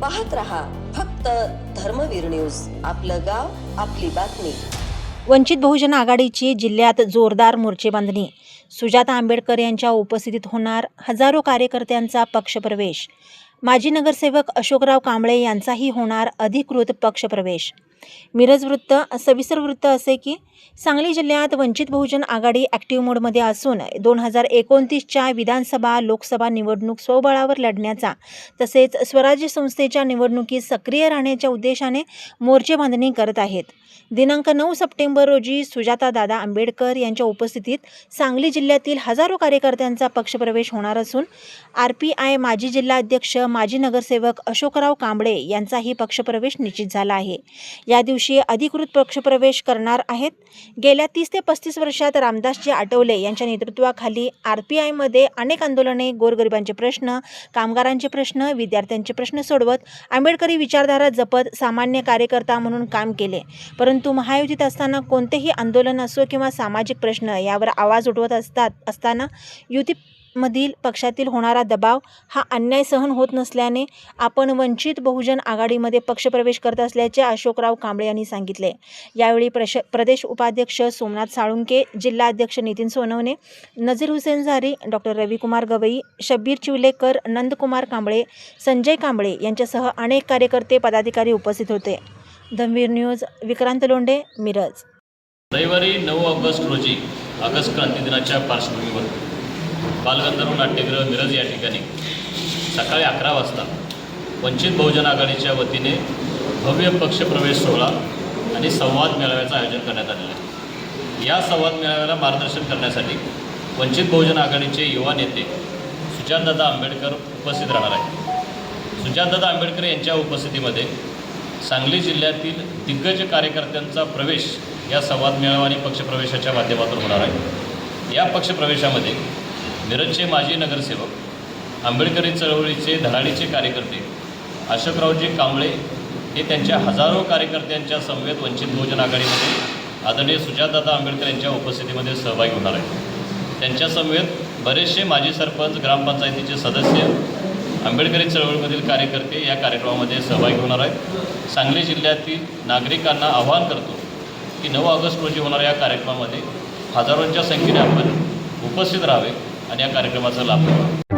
पाहत रहा फक्त धर्मवीर न्यूज, आपलं गाव आपली बातमी। वंचित बहुजन आघाडीची जिल्ह्यात जोरदार मोर्चेबांधणी। सुजाता आंबेडकर यांच्या उपस्थितीत होणार हजारो कार्यकर्त्यांचा पक्षप्रवेश। माजी नगरसेवक अशोकराव कांबळे यांचाही होणार अधिकृत पक्षप्रवेश। मिरज वृत्त। सविस्तर वृत्त असे की सांगली जिल्ह्यात वंचित बहुजन आघाडी ॲक्टिव्ह मोडमध्ये असून 2029च्या विधानसभा लोकसभा निवडणूक स्वबळावर लढण्याचा तसेच स्वराज्य संस्थेच्या निवडणुकीत सक्रिय राहण्याच्या उद्देशाने मोर्चे बांधणी करत आहेत। दिनांक 9 सप्टेंबर रोजी सुजातादादा आंबेडकर यांच्या उपस्थितीत सांगली जिल्ह्यातील हजारो कार्यकर्त्यांचा पक्षप्रवेश होणार असून RPI माजी जिल्हाध्यक्ष माजी नगरसेवक अशोकराव कांबळे यांचाही पक्षप्रवेश निश्चित झाला आहे। या दिवशी अधिकृत पक्षप्रवेश करणार आहेत। गेल्या 30 ते 35 वर्षात रामदासजी आठवले यांच्या नेतृत्वाखाली RPI मध्ये अनेक आंदोलने, गोरगरिबांचे प्रश्न, कामगारांचे प्रश्न, विद्यार्थ्यांचे प्रश्न सोडवत आंबेडकरी विचारधारा जपत सामान्य कार्यकर्ता म्हणून काम केले। परंतु महायुतीत असताना कोणतेही आंदोलन असो किंवा सामाजिक प्रश्न यावर आवाज उठवत असताना युतीमधील पक्षातील होणारा दबाव हा अन्याय सहन होत नसल्याने आपण वंचित बहुजन आघाडीमध्ये पक्षप्रवेश करत असल्याचे अशोकराव कांबळे यांनी सांगितले। यावेळी प्रदेश उपाध्यक्ष सोमनाथ साळुंके, जिल्हाध्यक्ष नितीन सोनवणे, नजीर हुसेन झारी, डॉक्टर रविकुमार गवई, शब्बीर चिवलेकर, नंदकुमार कांबळे, संजय कांबळे यांच्यासह अनेक कार्यकर्ते पदाधिकारी उपस्थित होते। धर्मवीर न्यूज, विक्रांत लोंढे, मिरज। रविवारी 9 ऑगस्ट रोजी ऑगस्ट क्रांती दिनाच्या पार्श्वभूमीवर बालगंधर्व नाट्यगृह मिरज या ठिकाणी सकाळी 11 वाजता वंचित बहुजन आघाडीच्या वतीने भव्य पक्षप्रवेश सोहळा आणि संवाद मेळाव्याचं आयोजन करण्यात आलेलं आहे। या संवाद मेळाव्याला मार्गदर्शन करण्यासाठी वंचित बहुजन आघाडीचे युवा नेते सुजातदादा आंबेडकर उपस्थित राहणार आहेत। सुजातदादा आंबेडकर यांच्या उपस्थितीमध्ये सांगली जिल्ह्यातील दिग्गज कार्यकर्त्यांचा प्रवेश या संवाद मेळावा आणि पक्षप्रवेशाच्या माध्यमातून होणार आहे। या पक्षप्रवेशामध्ये मिरजचे माजी नगरसेवक, आंबेडकरी चळवळीचे धडाडीचे कार्यकर्ते अशोकरावजी कांबळे हे त्यांच्या हजारो कार्यकर्त्यांच्या समवेत वंचित बहुजन आघाडीमध्ये आदरणीय सुजातदादा आंबेडकर यांच्या उपस्थितीमध्ये सहभागी होणार आहेत। त्यांच्या समवेत बरेचसे माजी सरपंच, ग्रामपंचायतीचे सदस्य, आंबेडकरी चळवळीमधील कार्यकर्ते या कार्यक्रमामध्ये सहभागी होणार आहेत। सांगली जिल्ह्यातील नागरिकांना आवाहन करतो की 9 ऑगस्ट रोजी होणाऱ्या या कार्यक्रमामध्ये हजारोंच्या संख्येने आपण उपस्थित राहावे आणि या कार्यक्रमाचा लाभ घ्यावा।